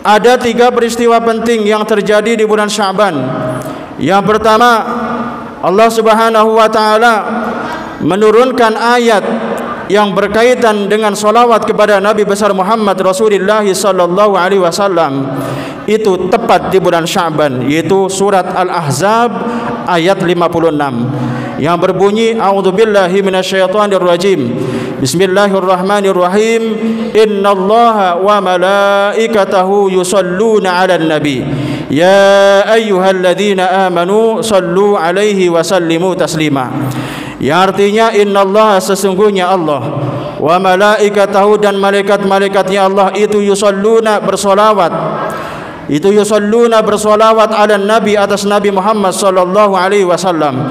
ada 3 peristiwa penting yang terjadi di bulan Sya'ban. Yang pertama, Allah Subhanahu wa taala menurunkan ayat yang berkaitan dengan salawat kepada Nabi besar Muhammad Rasulullah sallallahu alaihi wasallam. Itu tepat di bulan Sya'ban, yaitu surat Al-Ahzab ayat 56 yang berbunyi, a'udzubillahi minasyaitonirrajim, bismillahirrahmanirrahim, innallaha wa malaikatahu yusalluna 'alan nabi ya ayyuhalladzina amanu sallu 'alaihi wa sallimu taslima. Yang artinya, innallaha, sesungguhnya Allah, wa malaikatahu, dan malaikat-malaikatnya Allah itu yusalluna, bersolawat, itu yusalluna, bersolawat ala nabi, atas Nabi Muhammad sallallahu alaihi wasallam.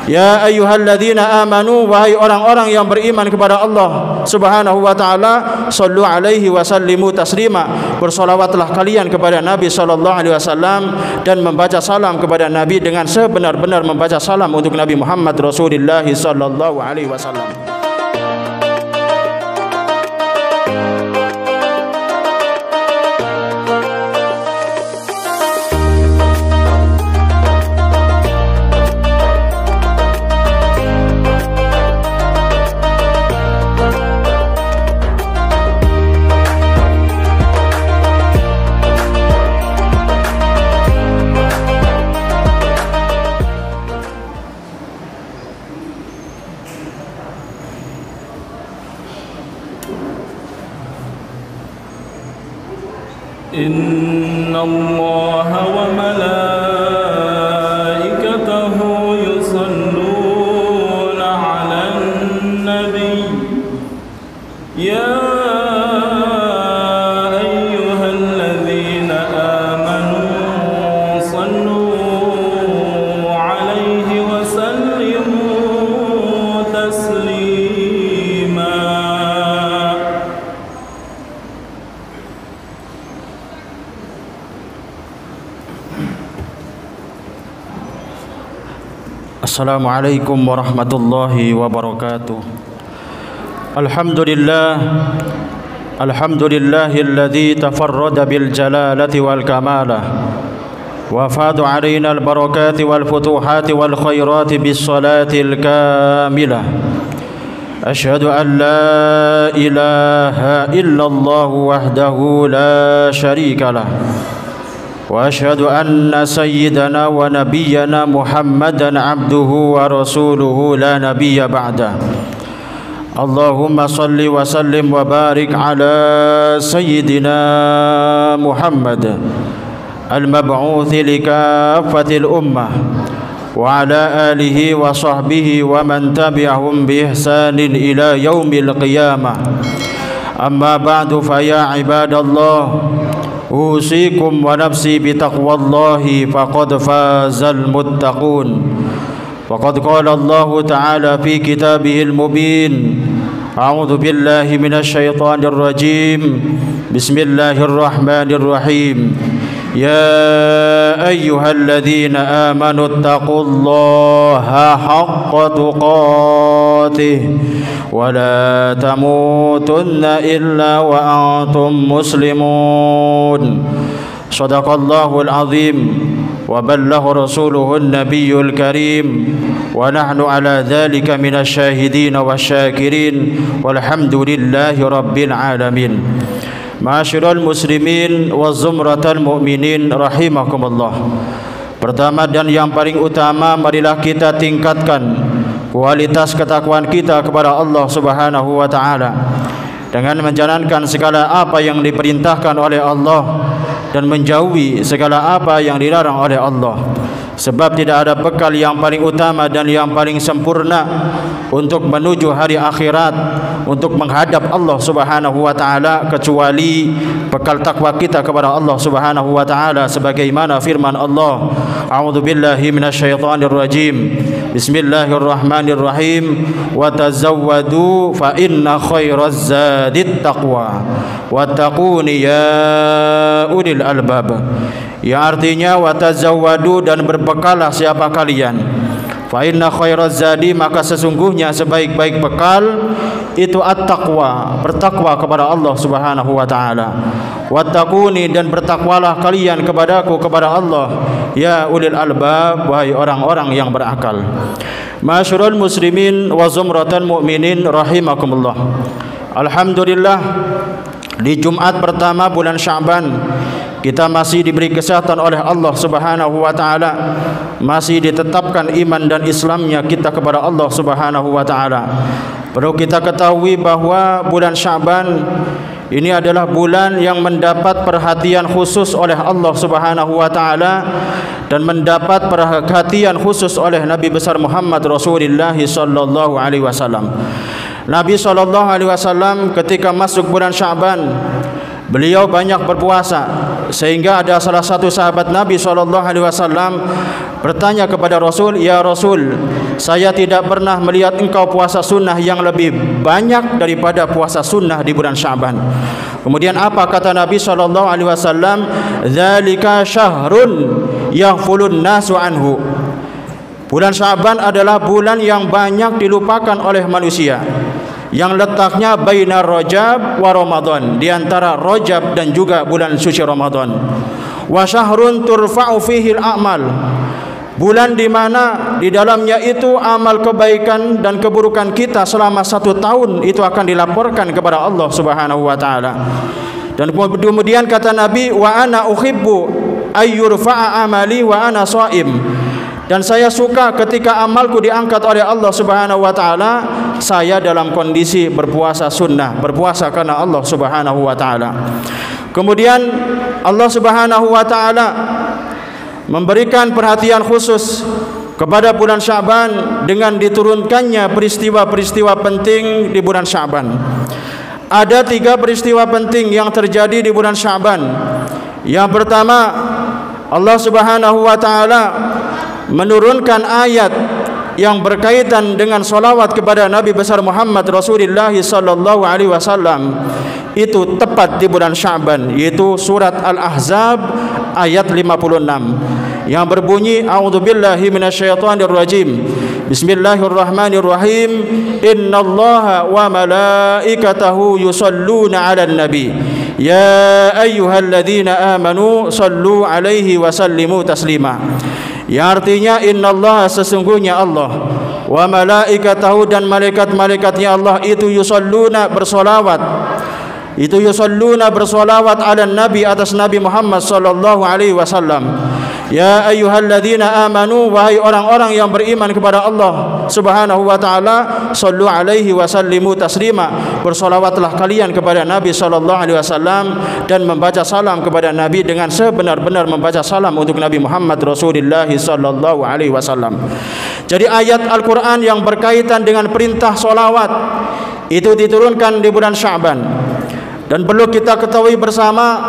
Ya ayyuhalladzina amanu, wahai orang-orang yang beriman kepada Allah Subhanahu wa taala, sallu alaihi wa sallimu taslima, bersolawatlah kalian kepada Nabi sallallahu alaihi wasallam dan membaca salam kepada Nabi dengan sebenar-benar membaca salam untuk Nabi Muhammad Rasulullah sallallahu alaihi wasallam. Inna Allaha wa malaikatahu yusalluna 'alan nabi ya ayyuhalladzina amanu sallu 'alaihi wa sallimu taslima. Assalamualaikum warahmatullahi wabarakatuh. Alhamdulillah, alhamdulillahilladzi tafarrada bil jalalati wal kamalah wa fadu alaina al barakati wal futuhati wal khairati bis salatil kamilah. Asyhadu an la ilaha illallah wahdahu la syarikalah wa asyhadu anna sayyidana wa nabiyyana Muhammadan abduhu wa rasuluhu la nabiyya ba'da. Allahumma salli wa sallim wa barik ala sayyidina Muhammad al-mab'uthi likaffatil ummah wa ala alihi wa sahbihi wa man tabi'ahum bi ihsanin ila yaumil qiyamah. Amma ba'du, fa ya ibadallah, usikum wa nafsi bitaqwallahi faqad fazal muttaqun. Faqad qala Allah ta'ala fi kitabihil mubin, a'udzu billahi minasyaitonir rajim, bismillahirrahmanirrahim, ya ayyuhalladzina amanu taqullaha haqqa tuqatih wa la tamutunna illa wa antum muslimun. Shadaqallahul azim wa ballagha rasuluhun nabiyyul karim wa nahnu ala dhalika minasyahidin wasyakirin walhamdulillahi rabbil alamin. Ma'asyiral muslimin wa zumratal mu'minin rahimakumullah. Pertama dan yang paling utama, marilah kita tingkatkan kualitas ketakwaan kita kepada Allah Subhanahu wa taala dengan menjalankan segala apa yang diperintahkan oleh Allah dan menjauhi segala apa yang dilarang oleh Allah. Sebab tidak ada bekal yang paling utama dan yang paling sempurna untuk menuju hari akhirat, untuk menghadap Allah Subhanahu wa taala, kecuali bekal takwa kita kepada Allah Subhanahu wa taala, sebagaimana firman Allah, a'udzu billahi minasyaitonir rajim, bismillahirrahmanirrahim, wa tazawwadu fa inna khairaz zadit taqwa wattaquni ya ulil albab. Yang artinya, wa tazawwadu, dan berbekalah siapa kalian, fa inna khairaz zadi, maka sesungguhnya sebaik-baik bekal, itu at-taqwa, bertakwa kepada Allah Subhanahu wa taala. Wattaquni, dan bertakwalah kalian kepadaku, kepada Allah, ya ulil albab, wahai orang-orang yang berakal. Ma'asyiral muslimin wa zumratan mu'minin rahimakumullah. Alhamdulillah, di Jumat pertama bulan Sya'ban kita masih diberi kesehatan oleh Allah Subhanahu wa taala, masih ditetapkan iman dan Islamnya kita kepada Allah Subhanahu wa taala. Perlu kita ketahui bahwa bulan Sya'ban ini adalah bulan yang mendapat perhatian khusus oleh Allah Subhanahu wa taala dan mendapat perhatian khusus oleh Nabi besar Muhammad Rasulullah sallallahu alaihi wasallam. Nabi sallallahu alaihi wasallam ketika masuk bulan Sya'ban, beliau banyak berpuasa, sehingga ada salah satu sahabat Nabi SAW bertanya kepada Rasul, "Ya Rasul, saya tidak pernah melihat engkau puasa sunnah yang lebih banyak daripada puasa sunnah di bulan Sya'ban." Kemudian apa kata Nabi SAW? "Dzalika syahrun yaghfulun nasu anhu." Bulan Sya'ban adalah bulan yang banyak dilupakan oleh manusia, yang letaknya bainar Rajab wa Ramadan, di antara Rajab dan juga bulan suci Ramadan. Wa syahrun turfa'u fihi al-a'mal, bulan di mana di dalamnya itu amal kebaikan dan keburukan kita selama 1 tahun itu akan dilaporkan kepada Allah Subhanahu wa taala. Dan kemudian kata Nabi, wa ana uhibbu ayyurfa'a amali wa ana shaim, dan saya suka ketika amalku diangkat oleh Allah Subhanahu wa taala, saya dalam kondisi berpuasa sunnah, berpuasa karena Allah Subhanahu wa taala. Kemudian Allah Subhanahu wa taala memberikan perhatian khusus kepada bulan Sya'ban dengan diturunkannya peristiwa-peristiwa penting di bulan Sya'ban. Ada 3 peristiwa penting yang terjadi di bulan Sya'ban. Yang pertama, Allah Subhanahu wa taala menurunkan ayat yang berkaitan dengan salawat kepada Nabi besar Muhammad Rasulullah sallallahu alaihi wasallam, itu tepat di bulan Sya'ban, yaitu surat Al-Ahzab ayat 56 yang berbunyi, a'udzubillahi minasyaitonir rajim, bismillahirrahmanirrahim, innallaha wa malaikatahu yusalluna 'alan nabi, ya ayyuhalladzina amanu sallu 'alaihi wa sallimu taslima. Yang artinya, innallaha, sesungguhnya Allah, wa malaikatahu, dan malaikat-malaikatnya Allah itu yusalluna, bersolawat, itu yusalluna, bersolawat ala nabi, atas Nabi Muhammad sallallahu alaihi wasallam. Ya ayyuhalladzina amanu, wahai orang-orang yang beriman kepada Allah Subhanahu wa taala, sallu alaihi wa sallimu taslima, bersolawatlah kalian kepada Nabi sallallahu alaihi wasallam dan membaca salam kepada Nabi dengan sebenar-benar membaca salam untuk Nabi Muhammad Rasulullah sallallahu alaihi wasallam. Jadi ayat Al-Qur'an yang berkaitan dengan perintah solawat itu diturunkan di bulan Sya'ban. Dan perlu kita ketahui bersama,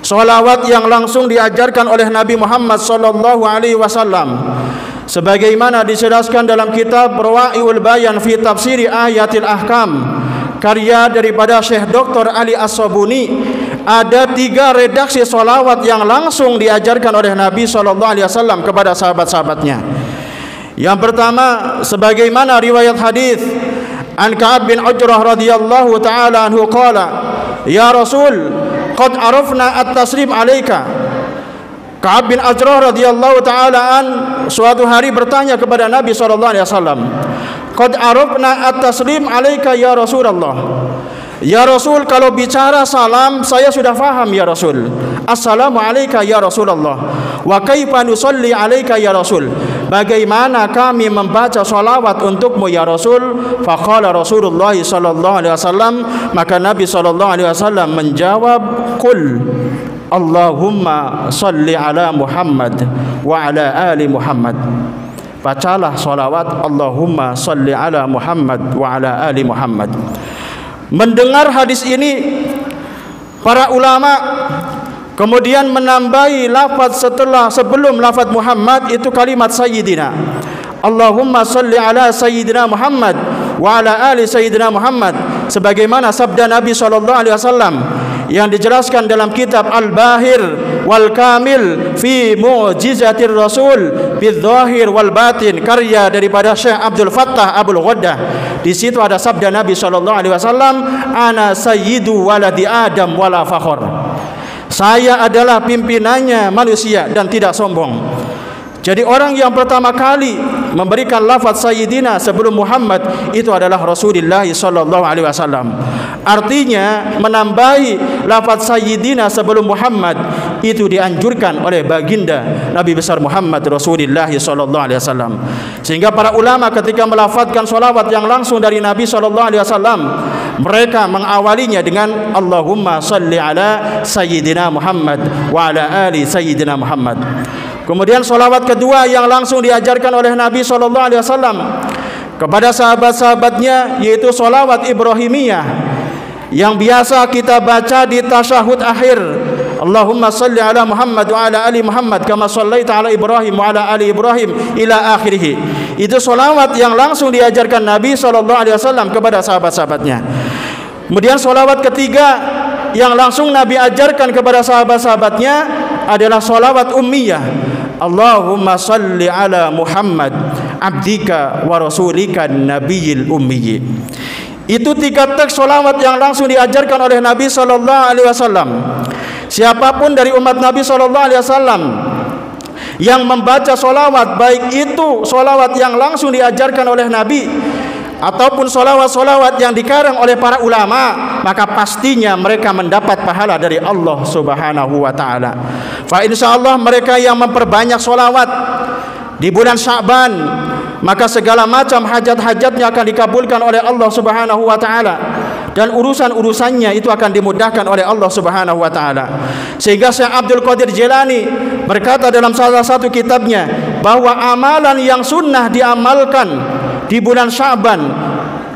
solawat yang langsung diajarkan oleh Nabi Muhammad sallallahu alaihi wasallam, sebagaimana dijelaskan dalam kitab Rawa'iul Bayan fi Tafsiri Ayatil Ahkam, karya daripada Syekh Dr. Ali As-Sabuni, ada 3 redaksi solawat yang langsung diajarkan oleh Nabi sallallahu alaihi wasallam kepada sahabat-sahabatnya. Yang pertama, sebagaimana riwayat hadis an Ka'ab bin Ujrah radhiyallahu taala anhu qala, ya Rasul, qad arafna at-taslim alayka. Ka'ab bin Ujrah radhiyallahu taala an suatu hari bertanya kepada Nabi sallallahu alaihi wasallam, qad arafna at-taslim alayka ya Rasulullah. Ya Rasul, kalau bicara salam saya sudah faham ya Rasul. Assalamu alayka ya Rasulullah. Wa kaifa nusalli alayka ya Rasul? Bagaimana kami membaca salawat untukmu ya Rasul? Faqala Rasulullah sallallahu alaihi wasallam, maka Nabi sallallahu alaihi wasallam menjawab, qul Allahumma salli ala Muhammad wa ala ali Muhammad. Bacalah salawat Allahumma salli ala Muhammad wa ala ali Muhammad. Mendengar hadis ini, para ulama kemudian menambahi lafaz sebelum lafaz Muhammad itu kalimat sayyidina. Allahumma salli ala sayyidina Muhammad wa ala ali sayyidina Muhammad, sebagaimana sabda Nabi sallallahu alaihi wasallam yang dijelaskan dalam kitab Al-Bahir wal Kamil fi Mu'jizatir Rasul bidzahir wal batin, karya daripada Syekh Abdul Fattah Abul Ghaddah. Di situ ada sabda Nabi SAW, ana sayyidu waladi Adam wala fakhor. Saya adalah pimpinannya manusia dan tidak sombong. Jadi orang yang pertama kali memberikan lafaz sayyidina sebelum Muhammad itu adalah Rasulullah sallallahu alaihi wasallam. Artinya menambahi lafaz sayyidina sebelum Muhammad itu dianjurkan oleh baginda Nabi besar Muhammad Rasulullah sallallahu alaihi wasallam. Sehingga para ulama ketika melafazkan salawat yang langsung dari Nabi sallallahu alaihi wasallam, mereka mengawalinya dengan Allahumma salli ala sayyidina Muhammad wa ala ali sayyidina Muhammad. Kemudian salawat kedua yang langsung diajarkan oleh Nabi SAW kepada sahabat-sahabatnya yaitu salawat Ibrahimiyah yang biasa kita baca di tasyahud akhir. Allahumma salli ala Muhammad wa ala ali Muhammad kama sallaita ala Ibrahim wa ala ali Ibrahim ila akhirih. Itu salawat yang langsung diajarkan Nabi SAW kepada sahabat-sahabatnya. Kemudian salawat ketiga yang langsung Nabi ajarkan kepada sahabat-sahabatnya adalah salawat ummiyah. Allahumma salli ala Muhammad abdika wa rasulika nabiyil ummi. Itu 3 teks salawat yang langsung diajarkan oleh Nabi sallallahu alaihi wasallam. Siapapun dari umat Nabi sallallahu alaihi wasallam yang membaca salawat, baik itu salawat yang langsung diajarkan oleh Nabi ataupun solawat-solawat yang dikarang oleh para ulama, maka pastinya mereka mendapat pahala dari Allah Subhanahu wa ta'ala. Fa insyaallah mereka yang memperbanyak solawat di bulan Sya'ban, maka segala macam hajat-hajatnya akan dikabulkan oleh Allah Subhanahu wa ta'ala, dan urusan-urusannya itu akan dimudahkan oleh Allah Subhanahu wa ta'ala. Sehingga Syekh Abdul Qadir Jilani berkata dalam salah satu kitabnya bahwa amalan yang sunnah diamalkan di bulan Sya'ban,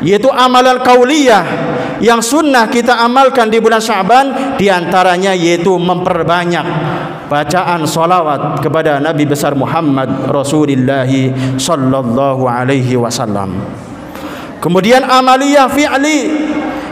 yaitu amalan qauliyah yang sunnah kita amalkan di bulan Sya'ban, diantaranya yaitu memperbanyak bacaan salawat kepada Nabi besar Muhammad Rasulullah sallallahu alaihi wasallam. Kemudian amaliyah fi'li,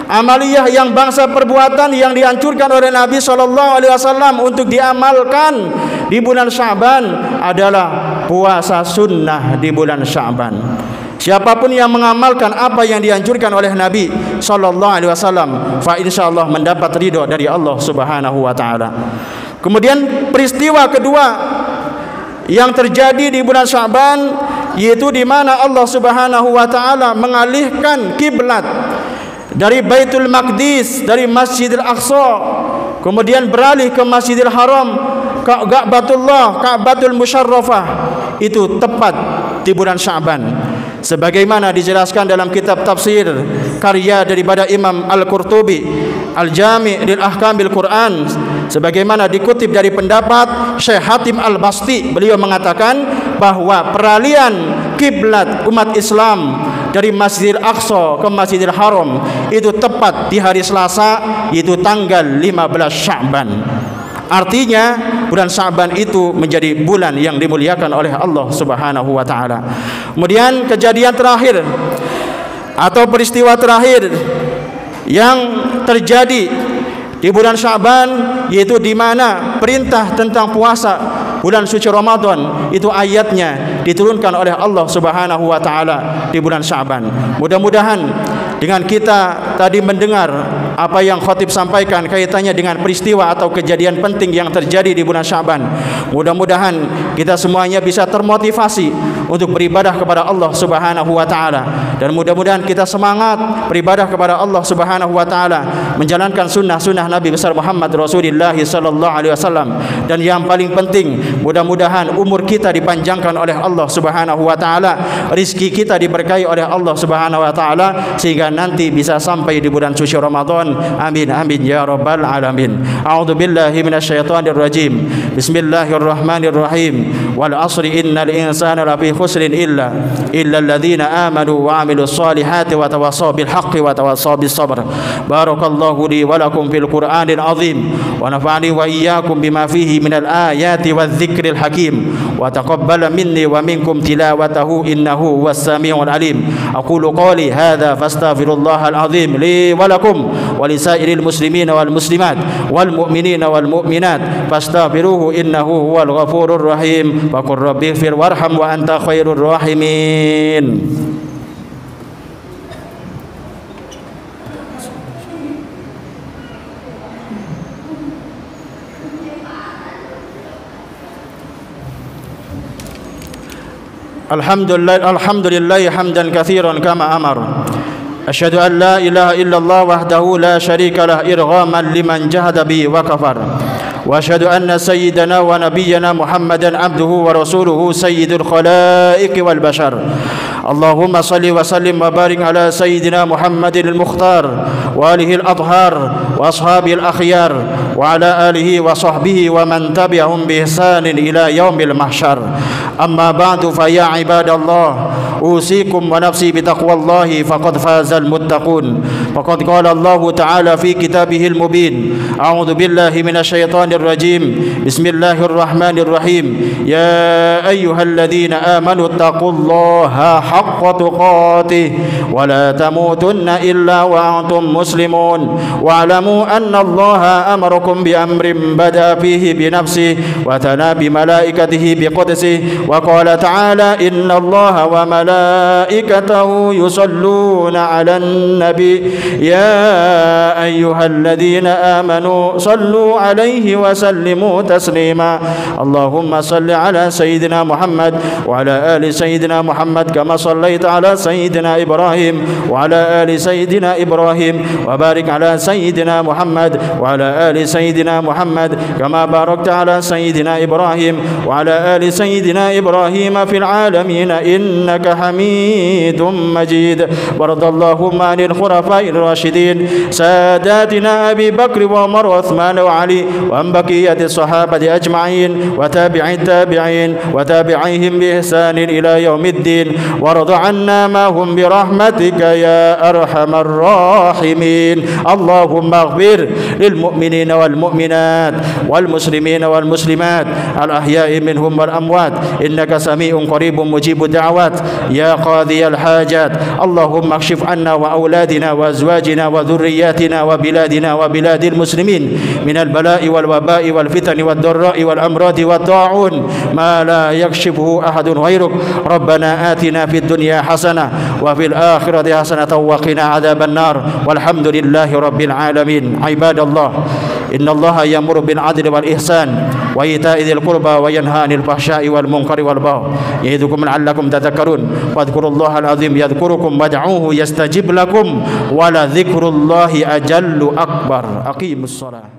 amaliyah yang bangsa perbuatan yang dianjurkan oleh Nabi sallallahu alaihi wasallam untuk diamalkan di bulan Sya'ban adalah puasa sunnah di bulan Sya'ban. Siapapun yang mengamalkan apa yang dianjurkan oleh Nabi sallallahu alaihi wasallam, fa insyaallah mendapat ridha dari Allah Subhanahu wa taala. Kemudian peristiwa kedua yang terjadi di bulan Sya'ban yaitu di mana Allah Subhanahu wa taala mengalihkan kiblat dari Baitul Maqdis, dari Masjidil Aqsa, kemudian beralih ke Masjidil Haram, Ka'batullah, Ka'batul Musyarrafah. Itu tepat di bulan Sya'ban. Sebagaimana dijelaskan dalam kitab tafsir karya daripada Imam Al-Qurtubi, Al-Jami' lil Ahkamil Quran, sebagaimana dikutip dari pendapat Syekh Hatim Al-Basti, beliau mengatakan bahwa peralihan kiblat umat Islam dari Masjidil Aqsa ke Masjidil Haram itu tepat di hari Selasa, yaitu tanggal 15 Sya'ban. Artinya bulan Sya'ban itu menjadi bulan yang dimuliakan oleh Allah Subhanahu wa taala. Kemudian kejadian terakhir atau peristiwa terakhir yang terjadi di bulan Sya'ban yaitu di mana perintah tentang puasa bulan suci Ramadan itu ayatnya diturunkan oleh Allah Subhanahu wa taala di bulan Sya'ban. Mudah-mudahan dengan kita tadi mendengar apa yang khatib sampaikan kaitannya dengan peristiwa atau kejadian penting yang terjadi di bulan Sya'ban, mudah-mudahan kita semuanya bisa termotivasi untuk beribadah kepada Allah Subhanahu wa taala, dan mudah-mudahan kita semangat beribadah kepada Allah Subhanahu wa taala, menjalankan sunnah-sunnah Nabi besar Muhammad Rasulullah sallallahu alaihi wasallam, dan yang paling penting mudah-mudahan umur kita dipanjangkan oleh Allah Subhanahu wa taala, rezeki kita diberkahi oleh Allah Subhanahu wa taala, sehingga nanti bisa sampai di bulan suci Ramadan. Amin amin ya rabbal alamin. A'udzu billahi minasyaitonir rajim. Bismillahirrahmanirrahim. Wal 'ashri innal insana lafi khusrin illa alladziina aamanu wa 'amilus solihati wa tawassaw bil haqqi wa tawassaw bis sabr. Barakallahu li wa lakum fil Qur'anil 'azim wa nafa'ani wa iyyakum bima fihi minal ayati wadh-dhikril hakim wa taqabbala minni wa minkum tilawatahu innahu was samiul alim. Aqulu qawli hadza astaghfirullahal azim li wa lakum wa lisairil muslimin wal muslimat wal mu'minina wal mu'minat fastaghfiruhu innahu huwal ghafurur rahim. Wa qur rabbighfir warham wa anta khairur rahimin. Alhamdulillah hamdan katsiran kama amar. Asyhadu an la ilaha illallah wahdahu la syarika lah irghaman liman jahada bi wa kafar. Wa asyhadu anna sayyidana wa nabiyyana Muhammadan abduhu wa rasuluhu sayyidul khalaiqi wal bashar. Allahumma salli wa sallim wa barik ala sayyidina Muhammadin al-mukhtar wa alihi al-adhar wa ashabihi al-akhyar wa ala alihi wa sahbihi wa man tabi'ahum bi ihsanin ila yaumil mahsyar. Amma ba'du fa ya ibadallah usikum wa nafsi bi taqwallahi faqad fazal muttaqun. Faqad qala Allah ta'ala fi kitabihil mubin. A'udzu billahi minasy syaithanir rajim. Bismillahirrahmanirrahim. Ya ayyuhalladzina amanu taqullaha haqqa tuqatih wa la tamutunna illa wa antum muslimun. Wa'lamu anna Allaha amarakum bi amrin bada fihi bi nafsihi wa tana bi malaikatihi bi qudsihi wa qala ta'ala inna Allaha wa malaikatahu yusalluna 'alan nabi ya ayyuhalladzina amanu sallu 'alaihi wa sallimu taslima. Allahumma salli 'ala sayyidina Muhammad wa 'ala ali sayyidina Muhammad kama sallaita 'ala sayyidina Ibrahim wa 'ala ali sayyidina Ibrahim wa barik 'ala sayyidina Muhammad wa 'ala ali sayyidina Muhammad kama barakta 'ala sayyidina Ibrahim wa 'ala ali sayyidina Ibrahim fil 'alamin innaka Hamidum Majid. Waradallahumma 'anil khulafa'ir rasyidin sadatina Abi Bakr wa Umar wa Uthman wa Ali wa an baqiyati sahabati ajma'in wa tabi'in tabi'in wa tabi'ihim bi ihsanin ila yaumiddin. Warda 'anna ma hum bi rahmatika ya arhamar rahimin. Allahumma ighfir lil mu'minina wal mu'minat wal muslimina wal muslimat al ahya'i minhum wal amwat innaka sami'un qaribun mujibud da'awat ya qadiyal hajat. Allahumma akshif 'anna wa auladina wa azwajina wa dhurriyyatina wa biladina wa biladil muslimin minal bala'i wal waba'i wal fitani wad dharra'i wal amradi wad ta'un ma la yakshifuhu ahadun ghairuk. Rabbana atina fid dunya hasanah wa fil akhirati hasanatan wa qina adzaban nar. Walhamdulillahi rabbil alamin. Ibadallah innallaha ya'muru bil 'adli wal ihsan wa ita'i dzil qurba wa yanha 'anil fahsya'i wal munkari wal baghi ya'idukum la'allakum tadhakkarun. Wadhkurullahal 'azim yadhkurukum wad'uuhu yastajib lakum wa la dzikrullahi ajallu akbar. Aqimus shalah.